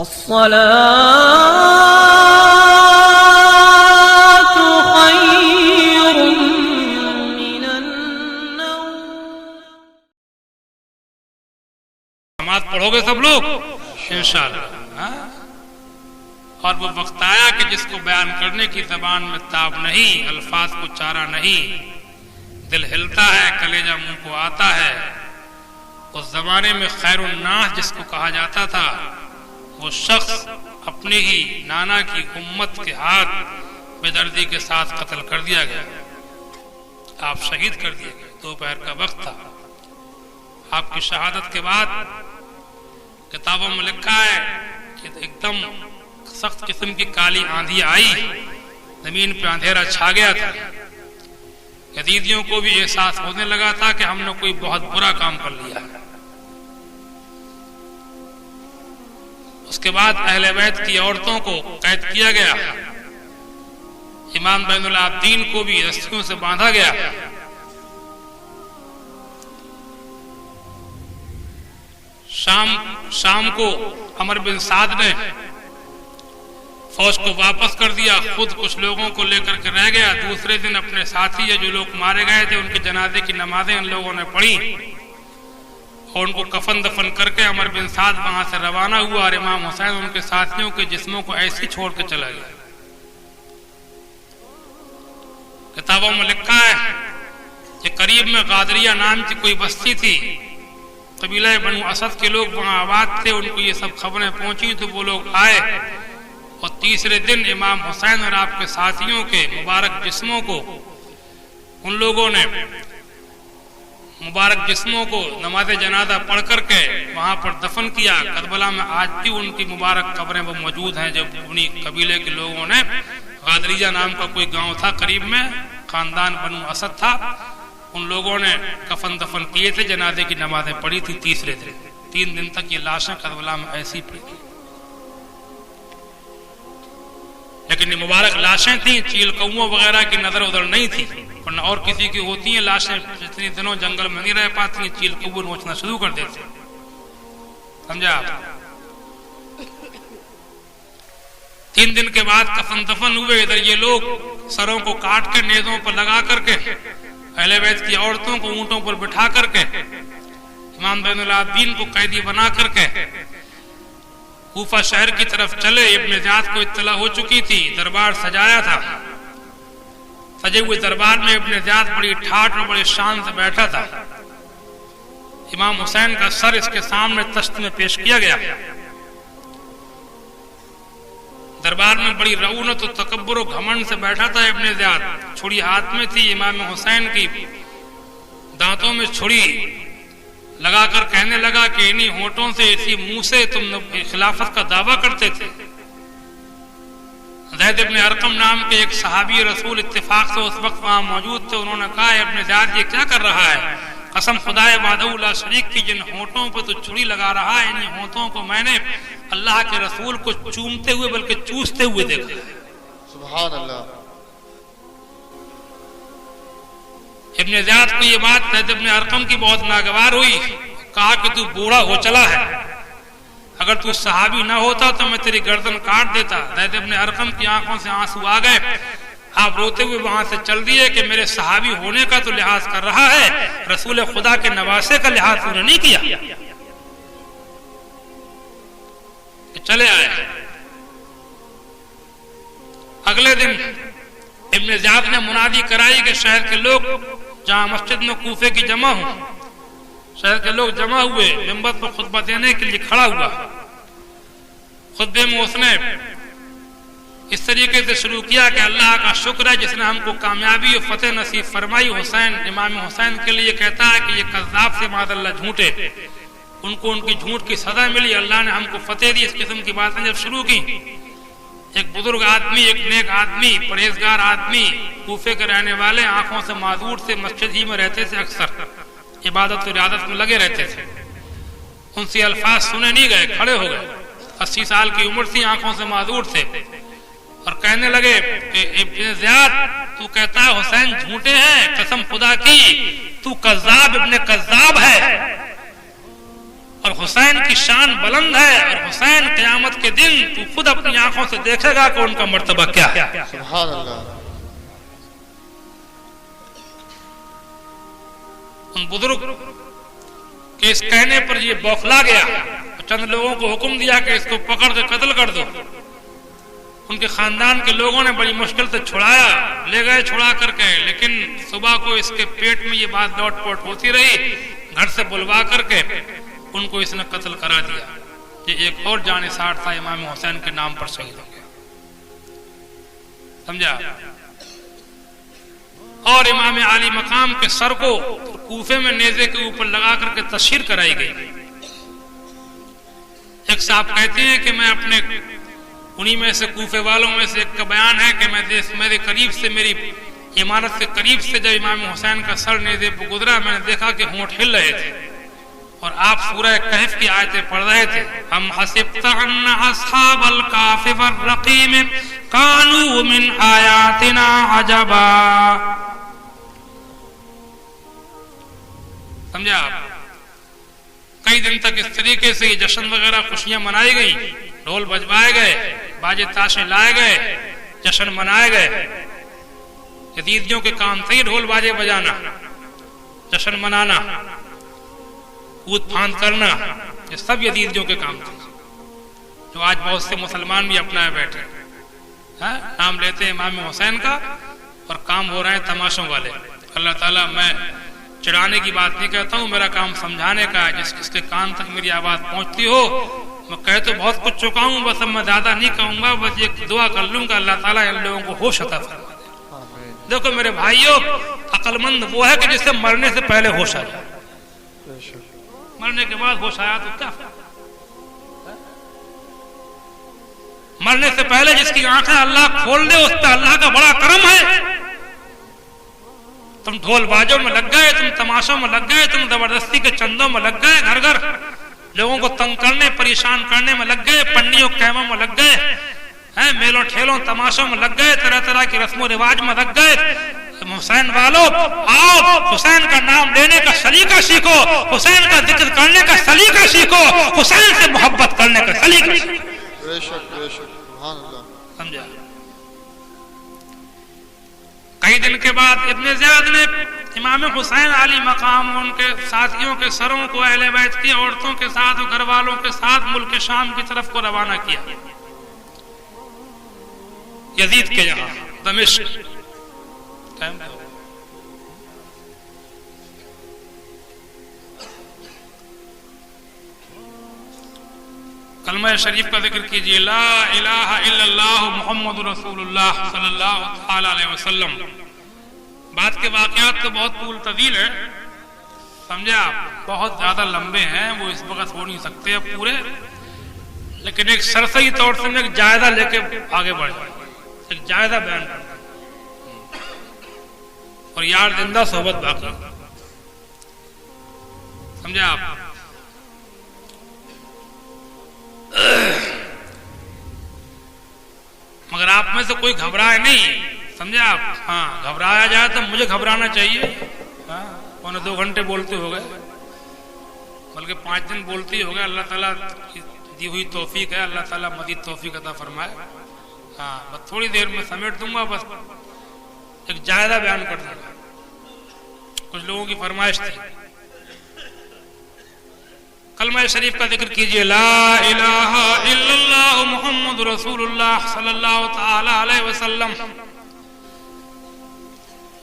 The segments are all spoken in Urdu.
الصلاة خير من النوم. نماز پڑھو گے سب لوگ انشاءاللہ. اور وہ وقت آیا کہ جس کو بیان کرنے کی زبان میں تاب نہیں، الفاظ کو چارہ نہیں، دل ہلتا ہے، کلیجہ منہ کو آتا ہے. اس زمانے میں خیر الناس جس کو کہا جاتا تھا، وہ شخص اپنے ہی نانا کی امت کے ہاتھ بے دردی کے ساتھ قتل کر دیا گیا. آپ شہید کر دیے گئے. دوپہر کا وقت تھا. آپ کی شہادت کے بعد کتابوں میں لکھا ہے کہ ایک دم سخت قسم کی کالی آندھی آئی، زمین پہ اندھیرا چھا گیا تھا. یزیدیوں کو بھی احساس ہونے لگا تھا کہ ہم نے کوئی بہت برا کام کر لیا. اس کے بعد اہل بیت کی عورتوں کو قید کیا گیا. امام بین العابدین کو بھی رسیوں سے باندھا گیا. شام کو عمر بن سعد نے فوج کو واپس کر دیا، خود کچھ لوگوں کو لے کر کے رہ گیا. دوسرے دن اپنے ساتھی یا جو لوگ مارے گئے تھے ان کے جنازے کی نمازیں ان لوگوں نے پڑھی اور ان کو کفن دفن کر کے عمر بن سعد وہاں سے روانہ ہوا. اور امام حسین ان کے ساتھیوں کے جسموں کو ایسے چھوڑ کے چلا گیا. کتابوں میں لکھا ہے کہ قریب میں غادریہ نام کی کوئی بستی تھی، قبیلہ بنو اسد کے لوگ وہاں آباد تھے. ان کو یہ سب خبریں پہنچی تو وہ لوگ آئے اور تیسرے دن امام حسین اور آپ کے ساتھیوں کے مبارک جسموں کو ان لوگوں نے نماز جنازہ پڑھ کر کے وہاں پر دفن کیا. کربلا میں آج بھی ان کی مبارک قبریں وہ موجود ہیں. جب انہی قبیلے کے لوگوں نے، غادریہ نام کا کوئی گاؤں تھا قریب میں، خاندان بنو اسد تھا، ان لوگوں نے کفن دفن کیے تھے، جنازے کی نمازیں پڑھی تھی تیسرے دن. 3 دن تک یہ لاشیں کربلا میں ایسی پڑی. لیکن یہ مبارک لاشیں تھیں، چیل کووں وغیرہ کی نظر ادھر نہیں تھی. ورنہ اور کسی کی ہوتی ہیں لاشیں، جتنی دنوں جنگل میں نہیں رہ پاتی ہیں چیل کووں نوچنا شروع کر دیتے. سمجھا آپ؟ 3 دن کے بعد کفن دفن ہوئے. ادھر یہ لوگ سروں کو کاٹ کے نیزوں پر لگا کر کے، اہل بیت کی عورتوں کو اونٹوں پر بٹھا کر کے، امام بین العابدین کو قیدی بنا کر کے کوفہ شہر کی طرف چلے. ابن زیاد کو اطلاع ہو چکی تھی، دربار سجایا تھا. سجے ہوئے دربار میں ابن زیاد بڑی ٹھاٹ اور بڑی شان سے بیٹھا تھا. امام حسین کا سر اس کے سامنے تشت میں پیش کیا گیا. دربار میں بڑی رعونت و تکبر و گھمنڈ سے بیٹھا تھا ابن زیاد. چھڑی ہاتھ میں تھی. امام حسین کی دانتوں میں چھڑی لگا کر کہنے لگا کہ انہی ہونٹوں سے، اسی منہ سے تم خلافت کا دعویٰ کرتے تھے. زید ابن ارقم نام کے ایک صحابی رسول اتفاق سے اس وقت وہاں موجود تھے. انہوں نے کہا ابن زیاد یہ کیا کر رہا ہے؟ قسم خدائے وحدہ لا شریک کی، جن ہونٹوں پہ تو چھری لگا رہا ہے، انہی ہونٹوں کو میں نے اللہ کے رسول کو چومتے ہوئے بلکہ چوستے ہوئے دیکھا. سبحان اللہ. ابن زیاد کو یہ بات زید ابن ارقم کی بہت ناگوار ہوئی. کہا کہ تو بوڑھا ہو چلا ہے، اگر تو صحابی نہ ہوتا تو میں تیری گردن کاٹ دیتا. زید ابن ارقم کی آنکھوں سے آنسو آ گئے. آپ روتے ہوئے وہاں سے چل دیے کہ میرے صحابی ہونے کا تو لحاظ کر رہا ہے، رسول خدا کے نواسے کا لحاظ انہوں نے نہیں کیا. چلے آئے. اگلے دن ابن زیاد نے منادی کرائی کہ شہر کے لوگ جہاں مسجد میں کوفے کی جمع ہوں. شہر کے لوگ جمع ہوئے. منبر پر خطبہ دینے کے لیے کھڑا ہوا. خطبے میں اس نے اس طریقے سے شروع کیا کہ اللہ کا شکر ہے جس نے ہم کو کامیابی و فتح نصیب فرمائی. حسین، امام حسین کے لیے کہتا ہے کہ یہ کذاب سے معاذ اللہ جھوٹے، ان کو ان کی جھوٹ کی سزا ملی، اللہ نے ہم کو فتح دی. اس قسم کی باتیں جب شروع کی، ایک بزرگ آدمی، ایک نیک آدمی، پرہیزگار آدمی، کوفے کے رہنے والے، آنکھوں سے معذور سے، مسجد ہی میں رہتے تھے، اکثر عبادت و ریاضت میں لگے رہتے تھے. ان سے الفاظ سنے نہیں گئے، کھڑے ہو گئے. 80 سال کی عمر تھی، آنکھوں سے معذور تھے، اور کہنے لگے کہ ابن زیاد تو کہتا ہے حسین جھوٹے ہیں، قسم خدا کی تو کذاب ابن کذاب ہے. اور حسین کی شان بلند ہے، اور حسین قیامت کے دن تو خود اپنی آنکھوں سے دیکھے گا کہ ان کا مرتبہ کیا ہے۔ سبحان اللہ۔ ان بزرگ کے اس کہنے پر یہ بوکھلا گیا، چند لوگوں کو حکم دیا کہ اس کو پکڑ کے قتل کر دو۔ ان کے خاندان کے لوگوں نے بڑی مشکل سے چھڑایا، لے گئے چھڑا کر کے، لیکن صبح کو اس کے پیٹ میں یہ بات لوٹ پوٹ ہوتی رہی، گھر سے بلوا کر کے ان کو اس نے قتل کرا دیا۔ یہ ایک اور جانثار تھا، امام حسین کے نام پر شہید ہو گیا، سمجھا؟ اور امام عالی مقام کے سر کو کوفے میں نیزے کے اوپر لگا کر کے تشہیر کرائی گئی۔ ایک صاحب کہتے ہیں کہ میں اپنے انہی میں سے کوفے والوں میں سے ایک کا بیان ہے کہ میرے قریب سے، میری عمارت کے قریب سے جب امام حسین کا سر نیزے پہ گزرا، میں نے دیکھا کہ ہونٹ ہل رہے تھے اور آپ سورہ کہف کی آیتیں پڑھ رہے تھے۔ ہم حسبت ان اصحاب الکہف والرقیم کانوا من آیاتنا عجبا، سمجھا آپ؟ کئی دن تک اس طریقے سے یہ جشن وغیرہ خوشیاں منائی گئی، ڈھول بجوائے گئے، باجے تاشے لائے گئے، جشن منائے گئے۔ یزیدیوں کے کام تھے ڈھول باجے بجانا، جشن منانا، کود پھاند کرنا، یہ سب یزیدیوں کے کام تھے، جو آج بہت سے مسلمان بھی اپنائے بیٹھے ہیں، نام لیتے ہیں امام حسین کا اور کام ہو رہے ہیں تماشوں والے۔ اللہ تعالیٰ، میں چڑھانے کی بات نہیں کہتا ہوں، میرا کام سمجھانے کا ہے۔ جس کے کان تک میری آواز پہنچتی ہو، میں کہہ تو بہت کچھ چکا ہوں، بس اب میں زیادہ نہیں کہوں گا، بس ایک دعا کر لوں گا اللہ تعالیٰ ان لوگوں کو ہوش عطا فرما دے۔ دیکھو میرے بھائیوں، عقل مند وہ ہے کہ جسے مرنے سے پہلے ہوش آ جائے، مرنے کے بعد ہوش آیا تو کیا فرق؟ مرنے سے پہلے جس کی آنکھیں اللہ کھول دے، اس پہ اللہ کا بڑا کرم ہے۔ تم ڈھول باجوں میں لگ گئے، تم تماشوں میں لگ گئے، تم زبردستی کے چندوں میں لگ گئے، گھر گھر لوگوں کو تنگ کرنے پریشان کرنے میں لگ گئے، پنڈیوں کیموں میں لگ گئے، میلوں ٹھیلوں تماشوں میں لگ گئے، طرح طرح کی رسم و رواج میں لگ گئے۔ حسین والو، آؤ حسین کا نام لینے کا سلیقہ سیکھو، حسین کا ذکر کرنے کا سلیقہ سیکھو، حسین سے محبت کرنے کا سلیقہ سیکھو۔ بے شک بے شک، سبحان اللہ۔ سمجھا؟ کئی دن کے بعد ابن زیاد نے امام حسین علی مقام ان کے ساتھیوں کے سروں کو اہل بیت کی عورتوں کے ساتھ اور گھر والوں کے ساتھ ملک شام کی طرف کو روانہ کیا، یزید کے یہاں دمشق۔ کلمہ شریف کا ذکر کیجئے، لا الہ الا اللہ محمد رسول اللہ صلی اللہ تعالی علیہ وسلم۔ بات کے واقعات تو بہت طول طویل ہے، سمجھے آپ، بہت زیادہ لمبے ہیں، وہ اس وقت ہو نہیں سکتے اب پورے، لیکن ایک سرسری طور سے ایک جائزہ لے کے آگے بڑھ جائے، ایک جائزہ بیان کرتا اور یار زندہ صحبت باقی، سمجھے آپ؟ مگر آپ میں سے کوئی گھبرائے نہیں، سمجھے آپ؟ ہاں، گھبرایا جائے تو مجھے گھبرانا چاہیے، پونے 2 گھنٹے بولتے ہو گئے، بلکہ 5 دن بولتے ہی ہو گئے۔ اللہ تعالیٰ کی دی ہوئی توفیق ہے، اللہ تعالیٰ مزید توفیق عطا فرمائے۔ ہاں، بس تھوڑی دیر میں سمیٹ دوں گا، بس ایک جائزہ بیان کر دوں گا۔ کچھ لوگوں کی فرمائش تھی، کلمہ شریف کا ذکر کیجئے، لا الہ الا اللہ محمد رسول اللہ صلی اللہ تعالی علیہ وسلم۔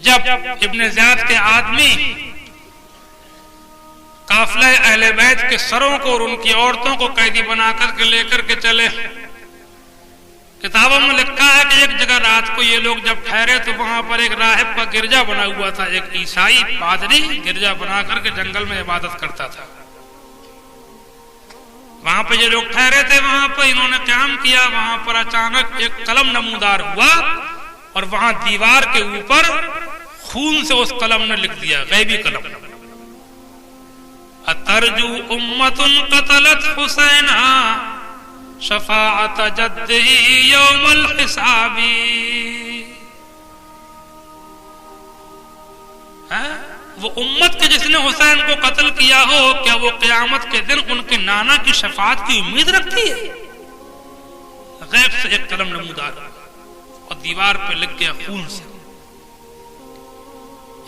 جب ابن زیاد کے آدمی قافلہ اہل بیت کے سروں کو اور ان کی عورتوں کو قیدی بنا کر کے لے کر کے چلے، کتابوں میں لکھا ہے کہ ایک جگہ رات کو یہ لوگ جب ٹھہرے تو وہاں پر ایک راہب کا گرجا بنا ہوا تھا، ایک عیسائی پادری گرجا بنا کر کے جنگل میں عبادت کرتا تھا۔ وہاں پہ یہ لوگ ٹھہرے تھے، وہاں پہ انہوں نے قیام کیا، وہاں پر اچانک ایک قلم نمودار ہوا اور وہاں دیوار کے اوپر خون سے اس قلم نے لکھ دیا، غیبی قلم، اترجو امت قتلت حسینا شفاعت جدہ یوم الحساب۔ وہ امت کے جس نے حسین کو قتل کیا ہو، کیا وہ قیامت کے دن ان کے نانا کی شفاعت کی امید رکھتی ہے؟ غیب سے ایک قلم نمودار اور دیوار پہ لکھ گیا خون سے۔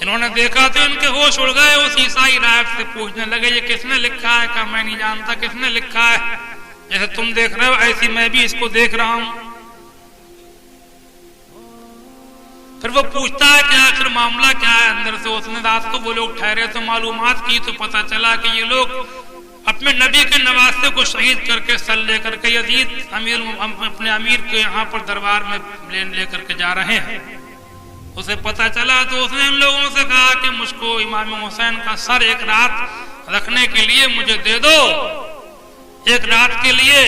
انہوں نے دیکھا تو ان کے ہوش اڑ گئے، اس عیسائی راہب سے پوچھنے لگے یہ کس نے لکھا ہے؟ کہا میں نہیں جانتا کس نے لکھا ہے، جیسے تم دیکھ رہے ہو ایسی میں بھی اس کو دیکھ رہا ہوں۔ پھر وہ پوچھتا ہے کہ آخر معاملہ کیا ہے اندر سے؟ اس نے رات کو وہ لوگ ٹھہرے تو معلومات کی تو پتہ چلا کہ یہ لوگ اپنے نبی کے نواسے کو شہید کر کے سر لے کر کے یزید اپنے امیر کے یہاں پر دربار میں لے کر کے جا رہے ہیں۔ اسے پتہ چلا تو اس نے ان لوگوں سے کہا کہ مجھ کو امام حسین کا سر ایک رات رکھنے کے لیے مجھے دے دو، ایک رات کے لیے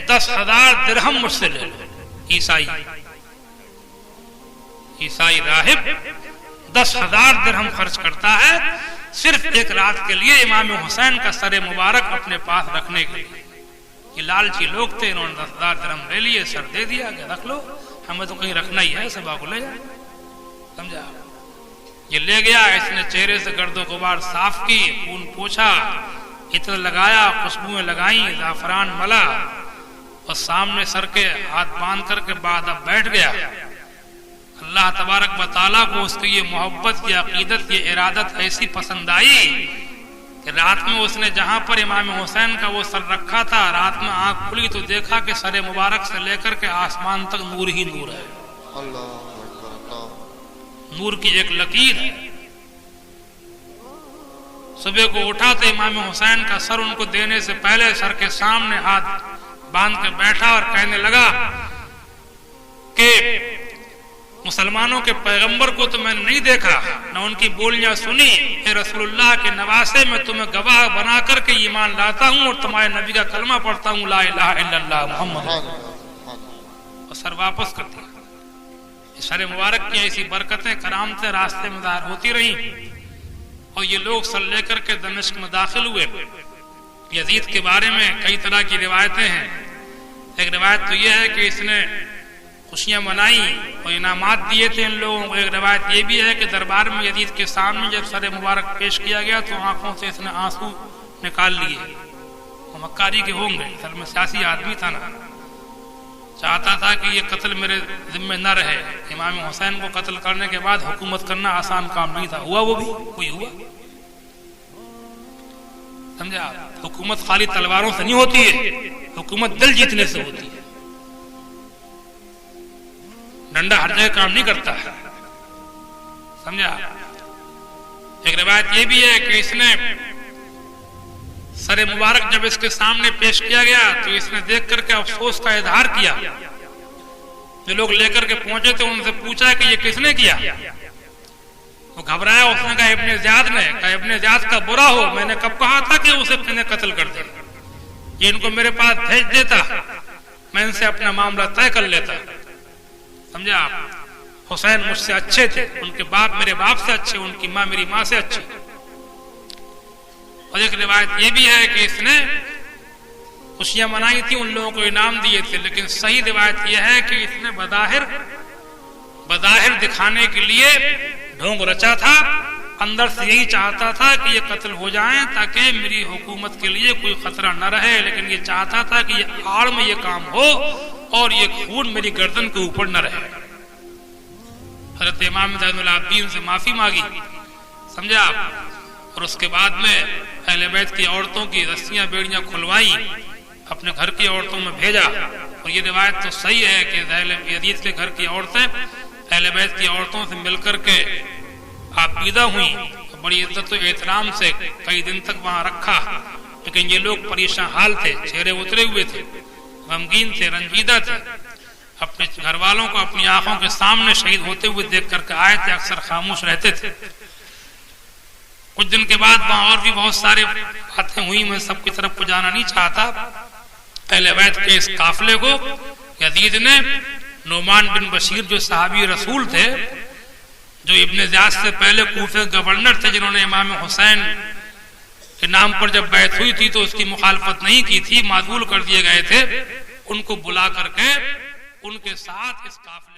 10,000 درہم مجھ سے لے لو۔ عیسائی راہب 10,000 درہم خرچ کرتا ہے صرف ایک رات کے لیے امام حسین کا سر مبارک اپنے پاس رکھنے کے لیے۔ یہ لالچی لوگ تھے، انہوں نے 10,000 درہم لے لیے، سر دے دیا کہ رکھ لو، ہمیں تو کہیں رکھنا ہی ہے، سبا کو لے جائے۔ سمجھا؟ یہ لے گیا، اس نے چہرے سے گرد و غبار صاف کی، خون پوچھا، عطر لگایا، خوشبوئیں لگائیں، زعفران ملا اور سامنے سر کے ہاتھ باندھ کر کے بعد اب بیٹھ گیا۔ اللہ تبارک و تعالیٰ کو اس کی یہ محبت، یہ عقیدت، یہ ارادت ایسی پسند آئی کہ رات میں اس نے جہاں پر امام حسین کا وہ سر رکھا تھا، رات میں آنکھ کھلی تو دیکھا کہ سر مبارک سے لے کر کے آسمان تک نور ہی نور ہے، نور کی ایک لکیر ہے۔ صبح کو اٹھا تو امام حسین کا سر ان کو دینے سے پہلے سر کے سامنے ہاتھ باندھ کے بیٹھا اور کہنے لگا کہ مسلمانوں کے پیغمبر کو تو میں نے نہیں دیکھا، نہ ان کی بولیاں سنی، اے رسول اللہ کے نواسے میں تمہیں گواہ بنا کر کے ایمان لاتا ہوں اور تمہارے نبی کا کلمہ پڑھتا ہوں، لا الہ الا اللہ محمد، اور سر واپس کر دیا۔ سر مبارک کی ایسی برکتیں کرامتیں راستے میں ظاہر ہوتی رہیں اور یہ لوگ سر لے کر کے دمشق میں داخل ہوئے۔ یزید کے بارے میں کئی طرح کی روایتیں ہیں۔ ایک روایت تو یہ ہے کہ اس نے خوشیاں منائی اور انعامات دیے تھے ان لوگوں کو۔ ایک روایت یہ بھی ہے کہ دربار میں یزید کے سامنے جب سر مبارک پیش کیا گیا تو آنکھوں سے اس نے آنسو نکال لیے۔ وہ مکاری کے ہوں گے، اصل میں سیاسی آدمی تھا نا، چاہتا تھا کہ یہ قتل میرے ذمہ نہ رہے۔ امام حسین کو قتل کرنے کے بعد حکومت کرنا آسان کام نہیں تھا، ہوا وہ بھی کوئی ہوا۔ سمجھا؟ حکومت خالی تلواروں سے نہیں ہوتی ہے، حکومت دل جیتنے سے ہوتی ہے۔ ڈنڈا ہر جگہ کام نہیں کرتا ہے، سمجھا؟ ایک روایت یہ بھی ہے کہ اس نے سر مبارک جب اس کے سامنے پیش کیا گیا تو اس نے دیکھ کر کے افسوس کا اظہار کیا۔ جو لوگ لے کر کے پہنچے تھے ان سے پوچھا کہ یہ کس نے کیا؟ وہ گھبرایا، اس نے کہا ابن زیاد نے۔ کہا ابن زیاد کا برا ہو، میں نے کب کہا تھا کہ اسے قتل کر دے؟ یہ ان کو میرے پاس بھیج دیتا، میں ان سے اپنا معاملہ طے کر لیتا۔ سمجھا آپ؟ حسین مجھ سے اچھے تھے، ان کے باپ میرے باپ سے اچھے، ان کی ماں میری ماں سے اچھی۔ اور ایک روایت یہ بھی ہے کہ اس نے خوشیاں منائی تھی، ان لوگوں کو انعام دیے تھے، لیکن صحیح روایت یہ ہے کہ اس نے بظاہر دکھانے کے لیے ڈھونگ رچا تھا، اندر سے یہی چاہتا تھا کہ یہ قتل ہو جائیں تاکہ میری حکومت کے لیے کوئی خطرہ نہ رہے، لیکن یہ چاہتا تھا کہ یہ آڑ میں یہ کام ہو اور یہ خون میری گردن کے اوپر نہ رہے۔ حضرت امام زین العابدین سے معافی مانگی، سمجھا آپ؟ اور اس کے بعد میں اہل بیت کی عورتوں کی رسیاں بیڑیاں کھلوائیں، اپنے گھر کی عورتوں میں بھیجا۔ اور یہ روایت تو صحیح ہے کہ یزید کے گھر کی عورتیں اہل بیت کی عورتوں سے مل کر کے آبیدہ ہوئیں، بڑی عزت و احترام سے کئی دن تک وہاں رکھا، لیکن یہ لوگ پریشان حال تھے، چہرے اترے ہوئے تھے، غمگین تھے، رنجیدہ تھے، اپنے گھر والوں کو اپنی آنکھوں کے سامنے شہید ہوتے ہوئے دیکھ کر کے آئے تھے، اکثر خاموش رہتے تھے۔ کچھ دن کے بعد وہاں اور بھی بہت سارے باتیں ہوئی، میں سب کی طرف کو جانا نہیں چاہتا۔ اہل بیت کے اس قافلے کو یزید نے نعمان بن بشیر جو صحابی رسول تھے، جو ابن زیاد سے پہلے کوفے گورنر تھے، جنہوں نے امام حسین کے نام پر جب بیعت ہوئی تھی تو اس کی مخالفت نہیں کی تھی، معزول کر دیے گئے تھے، ان کو بلا کر کے ان کے ساتھ اس قافلے